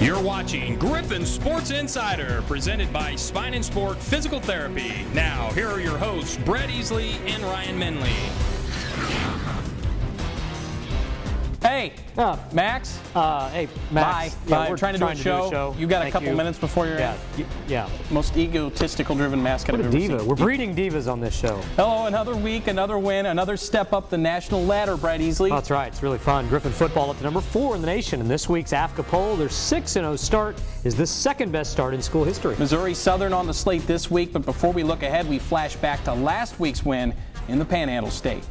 You're watching Griffin Sports Insider, presented by Spine and Sport Physical Therapy. Now, here are your hosts, Brett Easley and Ryan Menley. Hey, Max. Hey, Max. Bye. We're trying to do a show. You got a couple minutes before you're Yeah. most egotistical driven mascot I've ever seen. We're breeding divas on this show. Hello, another week, another win, another step up the national ladder, Brett Easley. That's right. It's really fun. Griffin football up to number 4 in the nation. In this week's AFCA poll, their 6-0 start is the second best start in school history. Missouri Southern on the slate this week, but before we look ahead, we flash back to last week's win in the Panhandle State.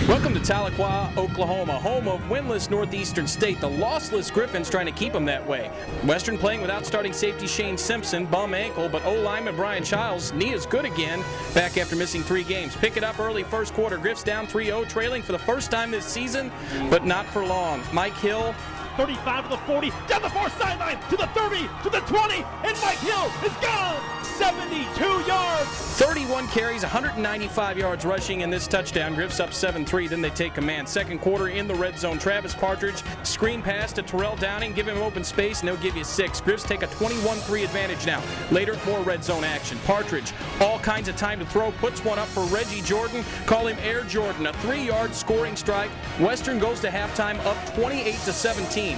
Welcome to Tahlequah, Oklahoma, home of winless Northeastern State. The lossless Griffins trying to keep them that way. Western playing without starting safety Shane Simpson, bum ankle, but O-lineman Brian Childs, knee is good again, back after missing 3 games. Pick it up early first quarter. Griffs down 3-0, trailing for the first time this season, but not for long. Mike Hill, 35 to the 40, down the far sideline, to the 30, to the 20, and Mike Hill is gone! 72 yards! 31 carries, 195 yards rushing in this touchdown. Griffs up 7-3, then they take command. Second quarter in the red zone. Travis Partridge, screen pass to Terrell Downing, give him open space, and they'll give you 6. Griffs take a 21-3 advantage now. Later, more red zone action. Partridge, all kinds of time to throw, puts one up for Reggie Jordan. Call him Air Jordan, a 3-yard scoring strike. Western goes to halftime up 28-17.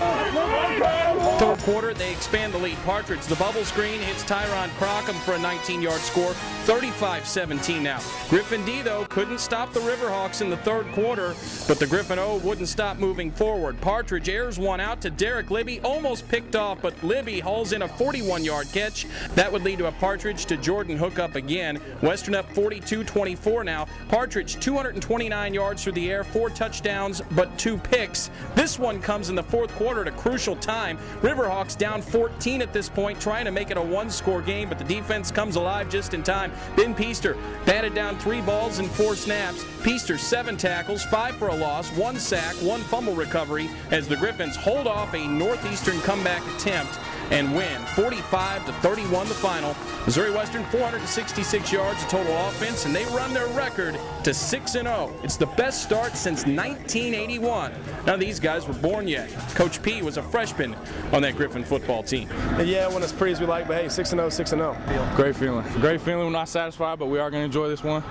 Third quarter, they expand the lead. Partridge, the bubble screen, hits Tyron Crockham for a 19-yard score. 35-17 now. Griffin D, though, couldn't stop the Riverhawks in the third quarter, but the Griffin O wouldn't stop moving forward. Partridge airs one out to Derek Libby, almost picked off, but Libby hauls in a 41-yard catch. That would lead to a Partridge to Jordan hookup again. Western up 42-24 now. Partridge, 229 yards through the air, 4 touchdowns, but 2 picks. This one comes in the fourth quarter at a crucial time. Riverhawks down 14 at this point, trying to make it a 1-score game, but the defense comes alive just in time. Ben Peaster batted down 3 balls and 4 snaps. Peaster 7 tackles, 5 for a loss, 1 sack, 1 fumble recovery as the Griffins hold off a Northeastern comeback attempt and win 45-31 the final. Missouri Western 466 yards of total offense, and they run their record to 6-0. It's the best start since 1981. None of these guys were born yet. Coach P was a freshman on that Griffin football team. Yeah, when it's pretty as we like, but hey, 6-0, 6-0. Great feeling. Great feeling. We're not satisfied, but we are going to enjoy this one.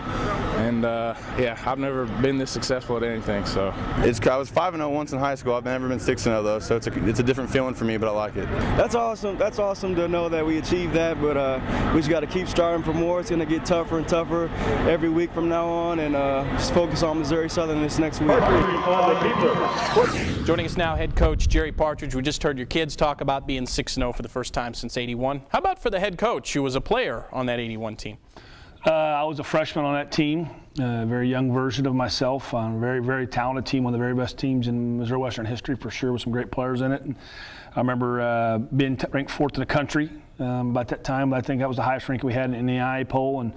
And yeah, I've never been this successful at anything. So I was 5-0 once in high school. I've never been 6-0 though, so it's a different feeling for me, but I like it. That's awesome. That's awesome to know that we achieved that, but we just got to keep striving for more. It's going to get tougher and tougher every week from now on, and just focus on Missouri Southern this next week. Joining us now, head coach Jerry Partridge. We just heard your kids talk about being 6-0 for the first time since '81. How about for the head coach, who was a player on that '81 team? I was a freshman on that team, a very young version of myself. A very, very talented team, one of the very best teams in Missouri Western history for sure, with some great players in it. And I remember being ranked 4th in the country about that time. I think that was the highest rank we had in the IA poll. And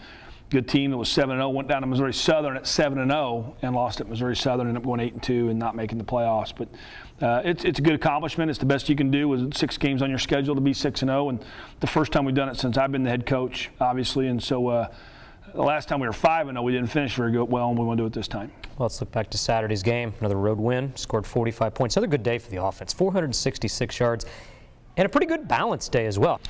good team that was 7-0, went down to Missouri Southern at 7-0 and lost at Missouri Southern, ended up going 8-2 and not making the playoffs. But it's a good accomplishment. It's the best you can do with 6 games on your schedule to be 6-0, and the first time we've done it since I've been the head coach, obviously. And so the last time we were 5-0, we didn't finish very well, and we want to do it this time. Well, let's look back to Saturday's game. Another road win, scored 45 points. Another good day for the offense, 466 yards, and a pretty good balanced day as well.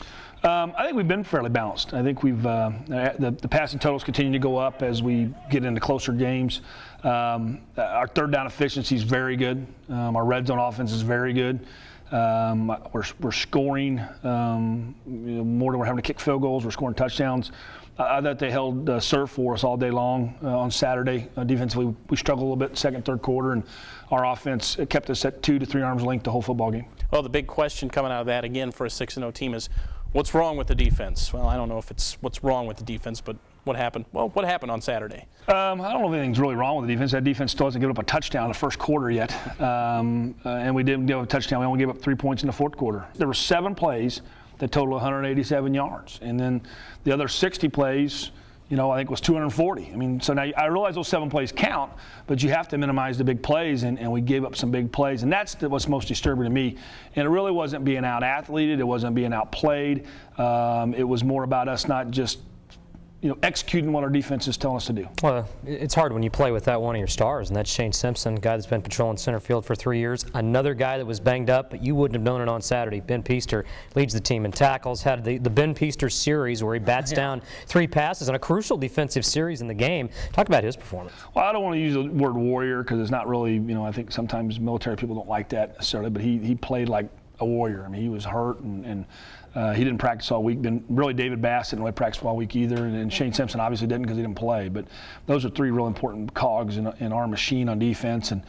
I think we've been fairly balanced. I think we've the passing totals continue to go up as we get into closer games. Our third down efficiency is very good. Our red zone offense is very good. We're scoring more than we're having to kick field goals. We're scoring touchdowns. I thought they held serve for us all day long on Saturday. Defensively, we struggled a little bit second, third quarter, and our offense kept us at 2 to 3 arms length the whole football game. Well, the big question coming out of that, again, for a 6-0 team is, what's wrong with the defense? Well, I don't know if it's what's wrong with the defense, but what happened? Well, what happened on Saturday? I don't know if anything's really wrong with the defense. That defense still hasn't given up a touchdown in the first quarter yet, and we didn't give up a touchdown. We only gave up 3 points in the fourth quarter. There were 7 plays that totaled 187 yards, and then the other 60 plays, I think was 240. I mean, so now I realize those 7 plays count, but you have to minimize the big plays, and we gave up some big plays, and that's what's most disturbing to me. And it really wasn't being out-athleted. It wasn't being outplayed. It was more about us not just executing what our defense is telling us to do. Well, it's hard when you play without one of your stars, and that's Shane Simpson, guy that's been patrolling center field for 3 years. Another guy that was banged up, but you wouldn't have known it on Saturday. Ben Peaster leads the team in tackles, had the Ben Peaster series where he bats down 3 passes on a crucial defensive series in the game. Talk about his performance. Well, I don't want to use the word warrior because it's not really, I think sometimes military people don't like that necessarily, but he played like a warrior. I mean, he was hurt and he didn't practice all week. Really, David Bass didn't really practice all week either, and Shane Simpson obviously didn't because he didn't play. But those are 3 real important cogs in our machine on defense. And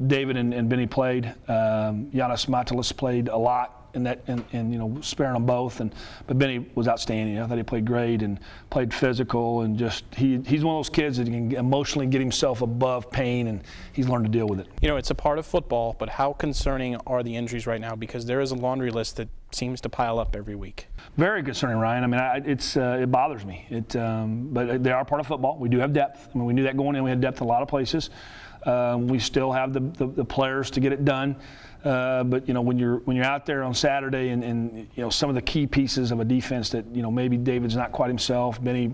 David and Benny played. Giannis Matalis played a lot. And sparing them both, but Benny was outstanding. I thought he played great and played physical, and just he's one of those kids that can emotionally get himself above pain, and he's learned to deal with it. It's a part of football, but how concerning are the injuries right now? Because there is a laundry list that seems to pile up every week. Very concerning, Ryan. I mean, it bothers me. But they are part of football. We do have depth. I mean, we knew that going in. We had depth in a lot of places. We still have the players to get it done. But when you're out there on Saturday and some of the key pieces of a defense that maybe David's not quite himself, Benny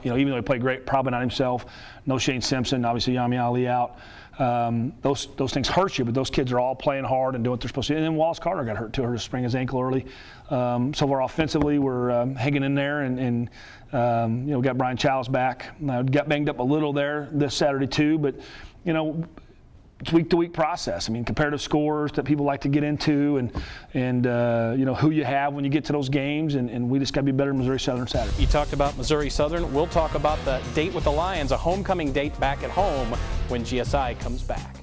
even though he played great, probably not himself. No Shane Simpson, obviously Yami Ali out. Those things hurt you, but those kids are all playing hard and doing what they're supposed to. And then Wallace Carter got hurt too, hurt his sprained his ankle early. So far offensively, we're hanging in there, and we got Brian Childs back. Got banged up a little there this Saturday too, but it's week-to-week process. I mean, comparative scores that people like to get into, and who you have when you get to those games, and we just got to be better than Missouri Southern Saturday. You talked about Missouri Southern. We'll talk about the date with the Lions, a homecoming date back at home when GSI comes back.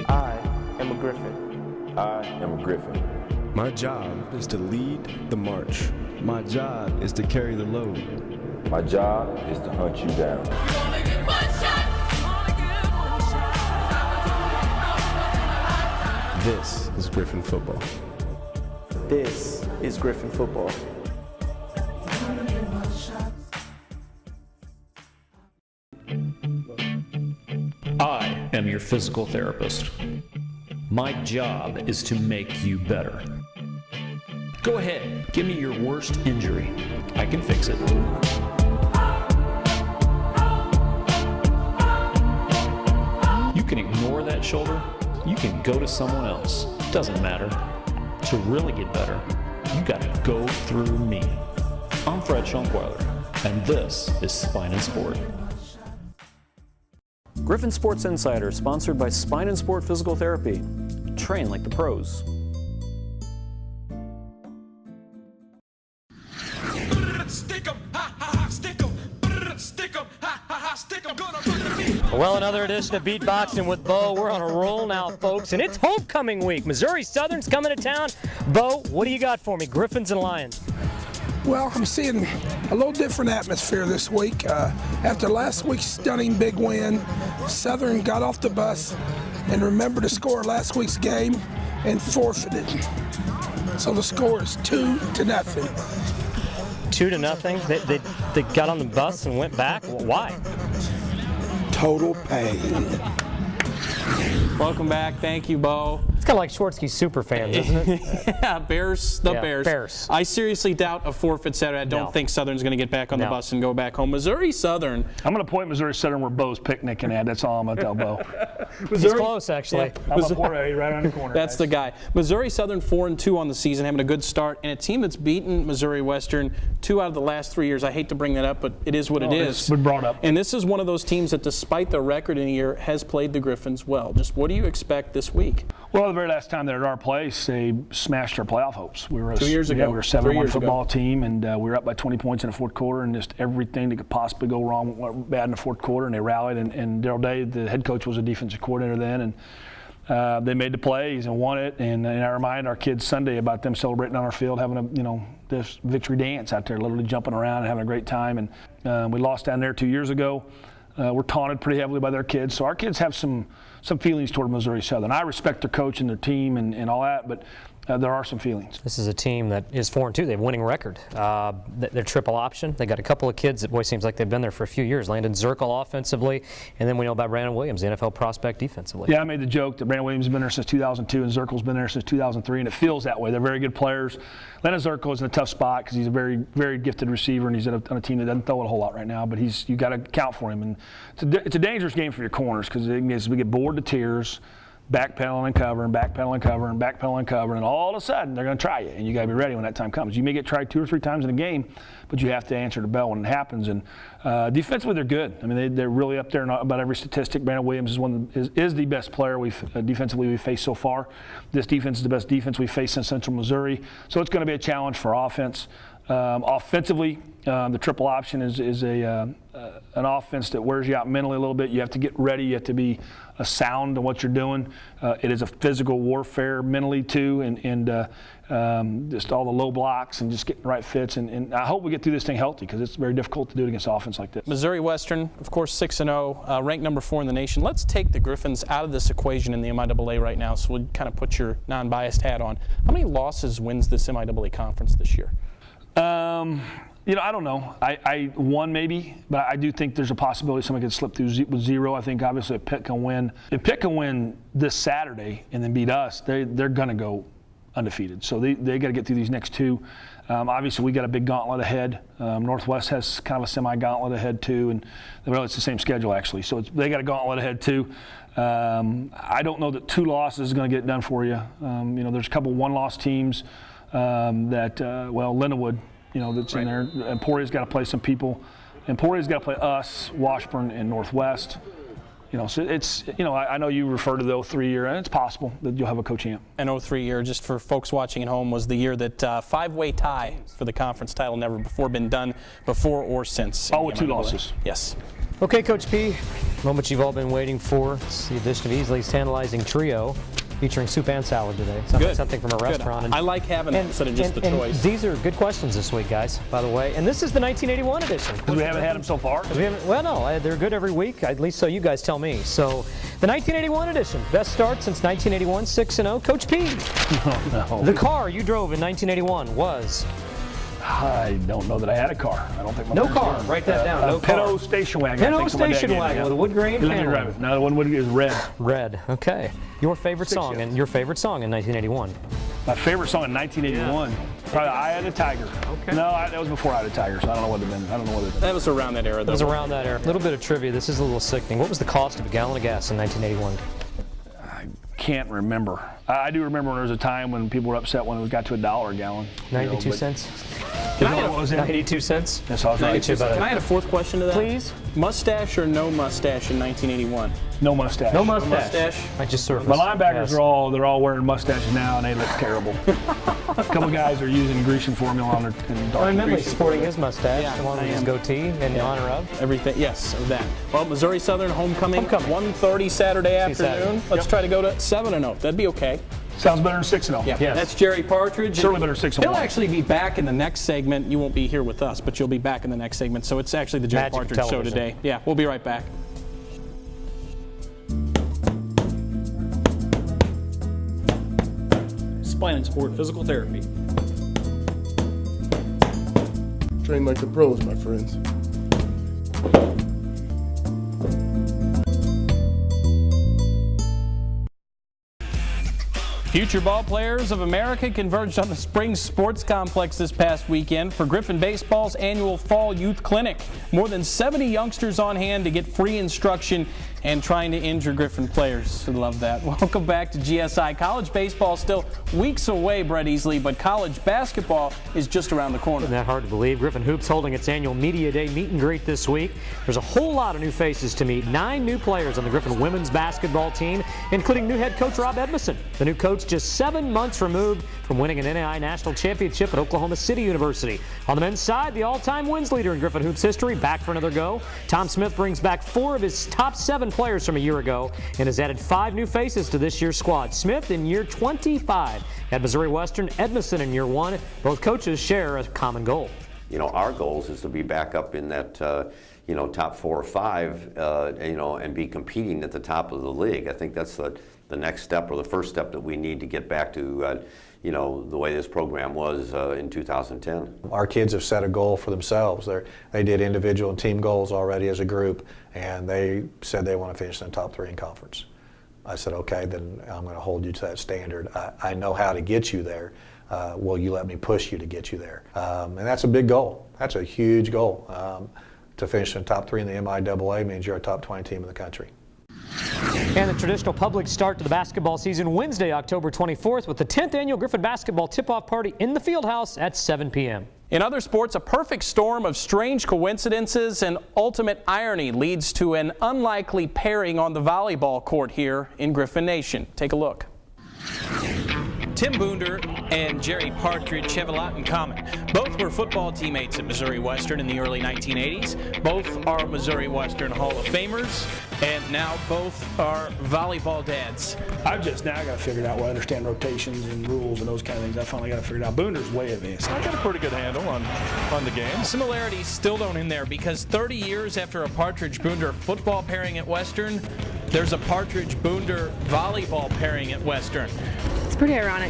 I am a Griffin. I am a Griffin. My job is to lead the march. My job is to carry the load. My job is to hunt you down. This is Griffin football. This is Griffin football. I am your physical therapist. My job is to make you better. Go ahead, give me your worst injury. I can fix it. You can ignore that shoulder. You can go to someone else. Doesn't matter. To really get better, you gotta go through me. I'm Fred Schunkweiler, and this is Spine and Sport. Griffin Sports Insider, sponsored by Spine and Sport Physical Therapy. Train like the pros. Well, another edition of Beatboxing with Bo. We're on a roll now, folks, and it's homecoming week. Missouri Southern's coming to town. Bo, what do you got for me? Griffins and Lions. Well, I'm seeing a little different atmosphere this week. After last week's stunning big win, Southern got off the bus and remembered to score last week's game and forfeited. So the score is 2-0. 2-0. They got on the bus and went back. Why? Total pain. Welcome back. Thank you, Bo. It's kind of like Schwartzky's super fans, isn't it? Yeah, Bears. Bears. I seriously doubt a forfeit Saturday. I don't think Southern's going to get back on the bus and go back home. Missouri Southern. I'm going to point Missouri Southern where Bo's picnicking at. That's all I'm going to tell Bo. He's close, actually. Yeah, I'm right around the corner. That's the guy. Missouri Southern 4-2 on the season, having a good start, and a team that's beaten Missouri Western 2 out of the last 3 years. I hate to bring that up, but it is what it is. It's been brought up. And this is one of those teams that, despite the record in a year, has played the Griffins well. Just what do you expect this week? Well, the very last time they're at our place, they smashed our playoff hopes. We were 2 years ago. We were a 7-1 football team, and we were up by 20 points in the fourth quarter, and just everything that could possibly go wrong went bad in the fourth quarter, and they rallied. And Darrell Day, the head coach, was a defensive coordinator then, and they made the plays and won it. And I reminded our kids Sunday about them celebrating on our field, having this victory dance out there, literally jumping around and having a great time. And we lost down there 2 years ago. We're taunted pretty heavily by their kids, so our kids have some feelings toward Missouri Southern. I respect their coach and their team and all that, but there are some feelings. This is a team that is 4-2. They have a winning record. They're triple option. They got a couple of kids that, boy, seems like they've been there for a few years. Landon Zirkle offensively, and then we know about Brandon Williams, the NFL prospect defensively. Yeah, I made the joke that Brandon Williams has been there since 2002 and Zirkle's been there since 2003, and it feels that way. They're very good players. Landon Zirkle is in a tough spot because he's a very, very gifted receiver, and he's on a team that doesn't throw it a whole lot right now, but you got to account for him. And it's a dangerous game for your corners because we get bored to tears. Backpedaling and covering, backpedaling and covering, backpedaling and covering, and all of a sudden they're going to try you, and you got to be ready when that time comes. You may get tried 2 or 3 times in a game, but you have to answer the bell when it happens. And defensively, they're good. I mean, they're really up there in about every statistic. Brandon Williams is the best player defensively we've faced so far. This defense is the best defense we've faced since Central Missouri, so it's going to be a challenge for offense. Offensively, the triple option is an offense that wears you out mentally a little bit. You have to get ready. You have to be sound in what you're doing. It is a physical warfare mentally too, and just all the low blocks and just getting the right fits. And I hope we get through this thing healthy because it's very difficult to do it against offense like this. Missouri Western, of course, 6-0, ranked number 4 in the nation. Let's take the Griffins out of this equation in the MIAA right now. So we'll kind of put your non-biased hat on. How many losses wins this MIAA conference this year? I don't know. I won maybe, but I do think there's a possibility someone could slip through with 0. I think obviously if Pitt can win this Saturday and then beat us, they're going to go undefeated. So they got to get through these next 2. Obviously we got a big gauntlet ahead. Northwest has kind of a semi-gauntlet ahead too, and it's the same schedule actually. So they got a gauntlet ahead too. I don't know that 2 losses is going to get it done for you. There's a couple 1-loss teams Lindenwood. That's in there. Emporia's got to play some people. Emporia's got to play us, Washburn, and Northwest. So it's, I know you refer to the 03 year, and it's possible that you'll have a co-champ. An 03 year, just for folks watching at home, was the year that 5-way tie for the conference title never before been done before or since. All with 2 losses. Yes. Okay, Coach P, moment you've all been waiting for. It's the edition of Easley's Tantalizing Trio, featuring soup and salad today. Sounds like something from a restaurant. And I like having it instead of just the choice. These are good questions this week, guys, by the way. And this is the 1981 edition. Because we haven't had them so far? No, they're good every week, at least so you guys tell me. So, the 1981 edition, best start since 1981, 6-0. Coach P, no. The car you drove in 1981 was? I don't know that I had a car. I don't think my no car. Write that down. No car. Pinto station wagon. Pinto station wagon with a wood grain panel. No, the one is red. Red. Okay. Your favorite song and your favorite song in 1981. My favorite song in 1981, probably "Eye of the Tiger." Okay. No, that was before "Eye of the Tiger," so I don't know what it been. That was around that era. That was around that era. A little bit of trivia. This is a little sickening. What was the cost of a gallon of gas in 1981? I can't remember. I do remember when there was a time when people were upset when it got to $1 a gallon. 92 cents. Can I have 92 cents? That's all right. Can I add a 4th question to that? Please. Mustache or no mustache in 1981? No mustache. No mustache. I just surfaced. My linebackers are all wearing mustaches now, and they look terrible. A couple guys are using Grecian formula on their I remember sporting his mustache, along with his goatee in honor of everything. Yes, of that. Well, Missouri Southern homecoming. 1:30 Saturday afternoon. Let's try to go to 7-0. That'd be okay. Sounds better than 6-0. Yeah, yes. That's Jerry Partridge. Certainly better than 6-1. He'll actually be back in the next segment. You won't be here with us, but you'll be back in the next segment. So it's actually the Jerry Partridge show today. Yeah, we'll be right back. Spine and Sport Physical Therapy. Train like the pros, my friends. Future ball players of America converged on the Spring Sports Complex this past weekend for Griffin Baseball's annual Fall Youth Clinic. More than 70 youngsters on hand to get free instruction and trying to injure Griffin players. I love that. Welcome back to GSI. College baseball still weeks away, Brett Easley, but college basketball is just around the corner. Isn't that hard to believe? Griffin Hoops holding its annual Media Day meet and greet this week. There's a whole lot of new faces to meet. 9 new players on the Griffin women's basketball team, including new head coach Rob Edmondson. The new coach just 7 months removed from winning an NAI national championship at Oklahoma City University. On the men's side, the all-time wins leader in Griffin Hoops history back for another go. Tom Smith brings back 4 of his top 7 players from a year ago and has added 5 new faces to this year's squad. Smith in year 25 at Missouri Western, Edmondson in year 1. Both coaches share a common goal. Our goals is to be back up in that top 4 or 5, and be competing at the top of the league. I think that's the next step, or the first step that we need to get back to, the way this program was in 2010. Our kids have set a goal for themselves. They did individual and team goals already as a group, and they said they want to finish in the top 3 in conference. I said, okay, then I'm going to hold you to that standard. I know how to get you there. Will you let me push you to get you there? And that's a big goal. That's a huge goal. To finish in the top 3 in the MIAA means you're a top 20 team in the country. And the traditional public start to the basketball season Wednesday, October 24th, with the 10th annual Griffin basketball tip-off party in the Fieldhouse at 7 p.m. In other sports, a perfect storm of strange coincidences and ultimate irony leads to an unlikely pairing on the volleyball court here in Griffin Nation. Take a look. Tim Boonder and Jerry Partridge have a lot in common. Both were football teammates at Missouri Western in the early 1980s. Both are Missouri Western Hall of Famers, and now both are volleyball dads. I've just now got to figure out where I understand rotations and rules and those kind of things. I finally got to figure it out. Boonder's way advanced. I got a pretty good handle on the game. Similarities still don't end there, because 30 years after a Partridge-Boonder football pairing at Western, there's a Partridge-Boonder volleyball pairing at Western. It's pretty ironic.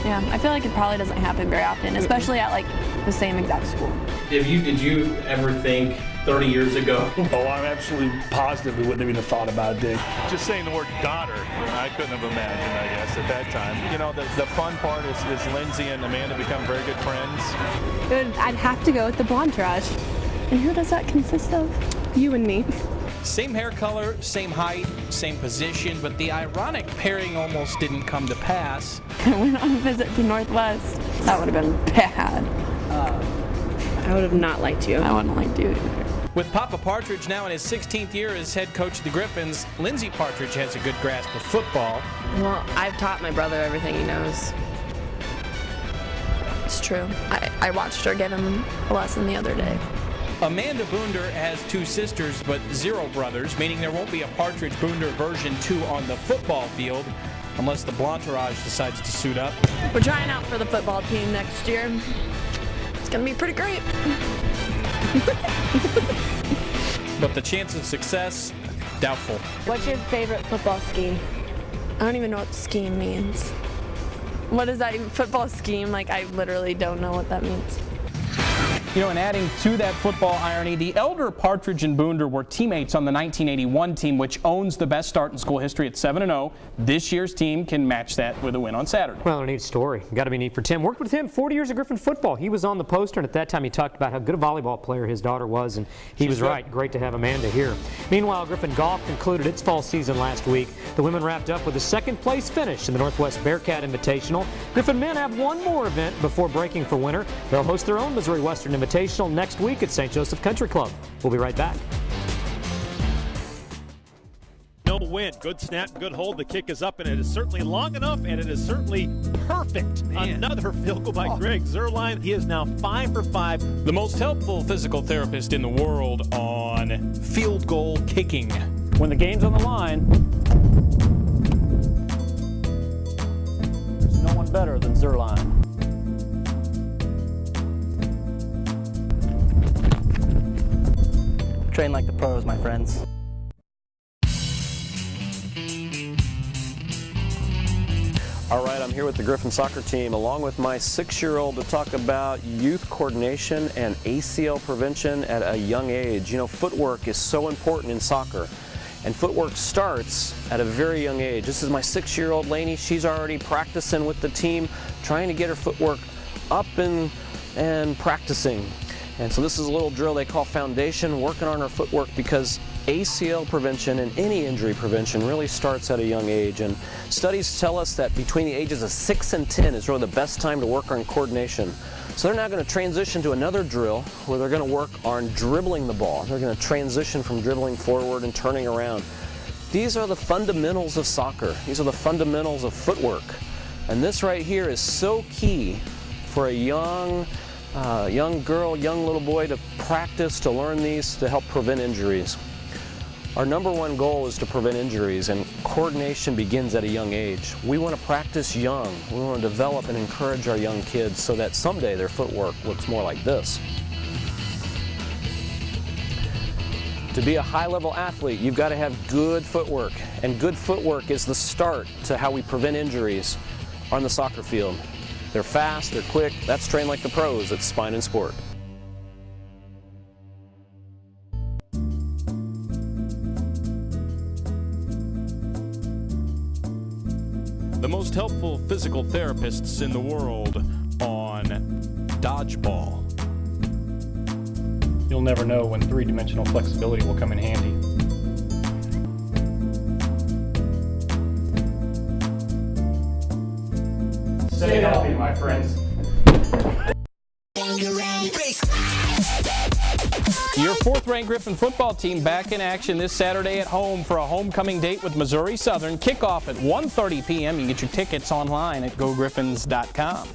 Yeah, I feel like it probably doesn't happen very often, especially at like the same exact school. Did you ever think 30 years ago? Oh, I'm absolutely positive we wouldn't have even thought about it, Dick. Just saying the word daughter, I couldn't have imagined, I guess, at that time. The fun part is Lindsay and Amanda become very good friends. I'd have to go with the Blonderage. And who does that consist of? You and me. Same hair color, same height, same position, but the ironic pairing almost didn't come to pass. I went on a visit to Northwest. That would have been bad. I would have not liked you. I wouldn't like you either. With Papa Partridge now in his 16th year as head coach of the Griffins, Lindsay Partridge has a good grasp of football. Well, I've taught my brother everything he knows. It's true. I watched her give him a lesson the other day. Amanda Boonder has 2 sisters but 0 brothers, meaning there won't be a Partridge-Boonder version 2 on the football field unless the Blonderage decides to suit up. We're trying out for the football team next year. It's going to be pretty great. But the chance of success, doubtful. What's your favorite football scheme? I don't even know what scheme means. What is that even? Football scheme? Like, I literally don't know what that means. And adding to that football irony, the elder Partridge and Boonder were teammates on the 1981 team, which owns the best start in school history at 7-0. This year's team can match that with a win on Saturday. Well, a neat story. Got to be neat for Tim. Worked with him 40 years of Griffin football. He was on the poster, and at that time he talked about how good a volleyball player his daughter was, and he was right. Great to have Amanda here. Meanwhile, Griffin golf concluded its fall season last week. The women wrapped up with a second-place finish in the Northwest Bearcat Invitational. Griffin men have one more event before breaking for winter. They'll host their own Missouri Western Invitational next week at St. Joseph Country Club. We'll be right back. No win. Good snap, good hold. The kick is up, and it is certainly long enough, and it is certainly perfect. Man. Another field goal by Greg Zerline. He is now 5 for 5. The most helpful physical therapist in the world on field goal kicking. When the game's on the line, there's no one better than Zerline. Train like the pros, my friends. All right, I'm here with the Griffin soccer team along with my 6-year-old to talk about youth coordination and ACL prevention at a young age. Footwork is so important in soccer, and footwork starts at a very young age. This is my 6-year-old Lainey. She's already practicing with the team, trying to get her footwork up and practicing. And so this is a little drill they call foundation, working on our footwork, because ACL prevention and any injury prevention really starts at a young age. And studies tell us that between the ages of 6 and 10 is really the best time to work on coordination. So they're now going to transition to another drill where they're going to work on dribbling the ball. They're going to transition from dribbling forward and turning around. These are the fundamentals of soccer. These are the fundamentals of footwork. And this right here is so key for a young girl, young little boy to practice, to learn these, to help prevent injuries. Our number one goal is to prevent injuries, and coordination begins at a young age. We want to practice young. We want to develop and encourage our young kids so that someday their footwork looks more like this. To be a high-level athlete, you've got to have good footwork, and good footwork is the start to how we prevent injuries on the soccer field. They're fast, they're quick. That's Train Like the Pros at Spine and Sport. The most helpful physical therapists in the world on dodgeball. You'll never know when three-dimensional flexibility will come in handy. Stay healthy, my friends. Your fourth-ranked Griffin football team back in action this Saturday at home for a homecoming date with Missouri Southern. Kickoff at 1:30 p.m. You can get your tickets online at gogriffins.com.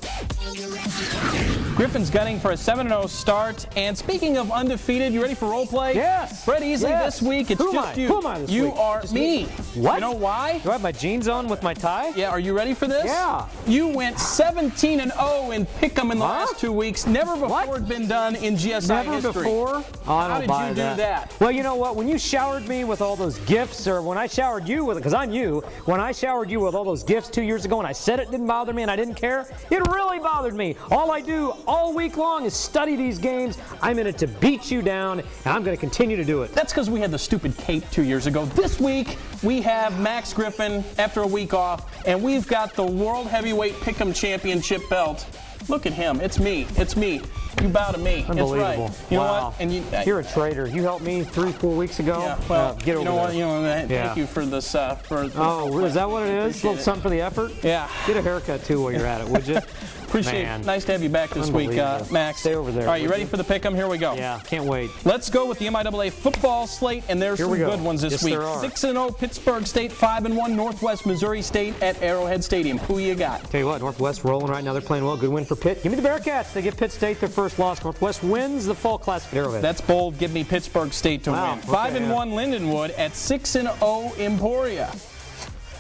Griffin's gunning for a 7-0 start. And speaking of undefeated, you ready for role play? Yes. Fred Easley, Yes. This week, it's Who just am I? you. Who am I this you week? are Just me. What? You know why? Do I have my jeans on with my tie? Yeah, are you ready for this? Yeah. You went 17-0 in Pick'em in the last 2 weeks. Never before had been done in GSI Never history. before? Oh, I don't How did buy you do that? Well, you know what? When you showered me with all those gifts, or when I showered you with, because I'm you, when I showered you with all those gifts 2 years ago and I said it didn't bother me and I didn't care, it really bothered me. All I do all week long is study these games. I'm in it to beat you down, and I'm going to continue to do it. That's because we had the stupid cape 2 years ago. This week, we have Max Griffin after a week off, and we've got the World Heavyweight Pick'em Championship belt. Look at him. It's me. It's me. You bow to me. Unbelievable. It's right. You know Wow. what? And You're a traitor. You helped me 3-4 weeks ago. Yeah, well, get over you know there. what? You know, Yeah. thank you for this. Oh, is that what it is? A little Appreciate something for the effort? Yeah. Get a haircut, too, while you're at it, would you? Appreciate Man. it. Nice to have you back this week, Unbelievable. Max. Stay over there. All right, you would ready for the Pick'em? Here we go. Yeah, can't wait. Let's go with the MIAA football slate, and there's Here some we go. good ones this Yes, week. there are. 6-0 Pittsburgh State, 5-1 Northwest Missouri State at Arrowhead Stadium. Who you got? Tell you what, Northwest rolling right now. They're playing well. Good win for Pitt. Give me the Bearcats. They give Pitt State their first loss. Northwest wins the Fall Classic at Arrowhead. That's bold. Give me Pittsburgh State to Wow, win. okay, 5-1 Lindenwood at 6-0 Emporia.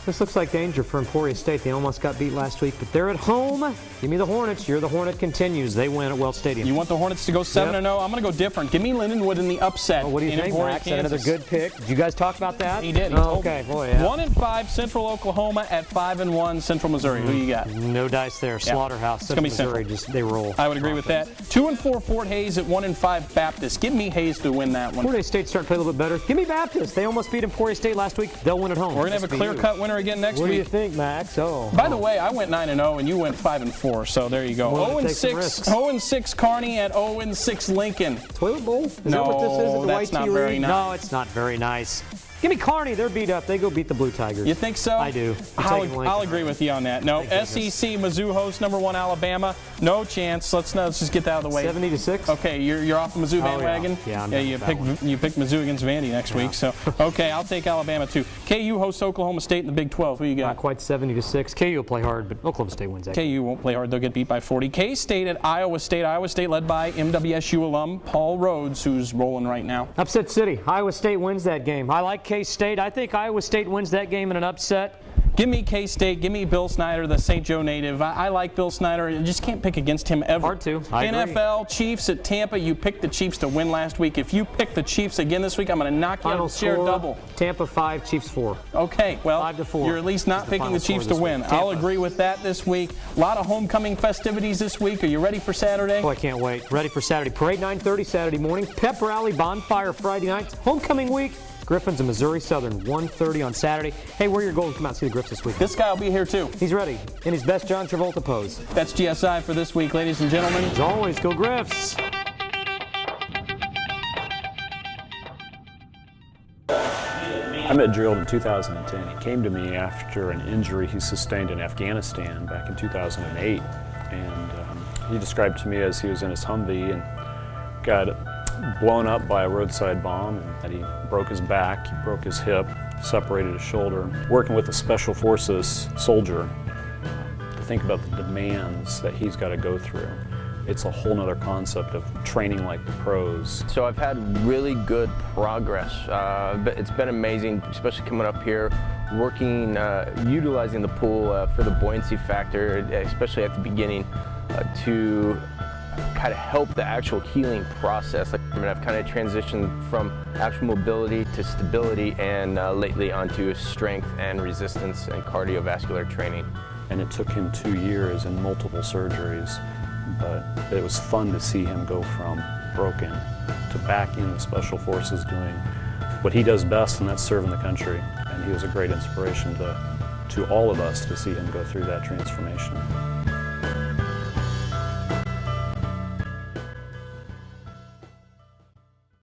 This looks like danger for Emporia State. They almost got beat last week, but they're at home. Give me the Hornets. You're the Hornet continues. They win at Wells Stadium. You want the Hornets to go 7-0? I'm going to go different. Give me Lindenwood in the upset. What do you in think, Emporia, Max? Kansas. Another good pick. Did you guys talk about that? He did. He Oh, told okay. me. Boy, yeah. 1-5 Central Oklahoma at 5-1 Central Missouri. Who you got? No dice there. Slaughterhouse. It's gonna be Missouri. Just they roll. I would agree with that. 2-4 Fort Hays at 1-5 Baptist. Give me Hays to win that one. Fort Hays State starting to play a little bit better. Give me Baptist. They almost beat Emporia State last week. They'll win at home. We're going to have a clear-cut winner again next What week. do you think, Max? By the way, I went 9-0 and you went 5-4, so there you go. Willing to take some 0-6, risks. 0-6 Kearney at 0-6 Lincoln. Toilet Bowl? Is No, that what this is? At the that's White not Tea very League? nice. No, it's not very nice. Give me Kearney. They're beat up. They go beat the Blue Tigers. You think so? I do. I'm taking I'll Lincoln. agree with you on that. No, SEC Mizzou host #1 Alabama. No chance. Let's just get that out of the way. 70-6. Okay, you're off the Mizzou bandwagon. Yeah, I'm you down with pick Mizzou against Vandy next week. So okay, I'll take Alabama too. KU hosts Oklahoma State in the Big 12. Who you got? Not quite 70-6. KU will play hard, but Oklahoma State wins that. KU won't play hard. They'll get beat by 40. K-State at Iowa State. Iowa State led by MWSU alum Paul Rhodes, who's rolling right now. Upset City. Iowa State wins that game. I like K-State. I think Iowa State wins that game in an upset. Give me K-State. Give me Bill Snyder, the St. Joe native. I like Bill Snyder. You just can't pick against him ever. Hard to. I agree. NFL, Chiefs at Tampa. You picked the Chiefs to win last week. If you pick the Chiefs again this week, I'm going to knock you out Final of the chair score, double. Tampa 5, Chiefs 4. Okay, well, 5-4 you're at least not is the picking final the Chiefs score to this win. week. I'll Tampa. agree with that this week. A lot of homecoming festivities this week. Are you ready for Saturday? Oh, I can't wait. Ready for Saturday. Parade 9:30 Saturday morning. Pep rally, bonfire Friday night. Homecoming week. Griffins and Missouri Southern, 1:30 on Saturday. Hey, where are your goals? Come out and see the Griffs this week. This guy will be here too. He's ready in his best John Travolta pose. That's GSI for this week, ladies and gentlemen. As always, go Griffs. I met Gerald in 2010. He came to me after an injury he sustained in Afghanistan back in 2008. And he described to me as he was in his Humvee and got blown up by a roadside bomb, and that he broke his back, he broke his hip, separated his shoulder. Working with a Special Forces soldier, to think about the demands that he's got to go through. It's a whole nother concept of training like the pros. So I've had really good progress. But it's been amazing, especially coming up here, working, utilizing the pool for the buoyancy factor, especially at the beginning, to kind of help the actual healing process. Like, I mean, I've kind of transitioned from actual mobility to stability, and lately onto strength and resistance and cardiovascular training. And it took him 2 years and multiple surgeries, but it was fun to see him go from broken to back in the Special Forces doing what he does best, and that's serving the country. And he was a great inspiration to all of us to see him go through that transformation.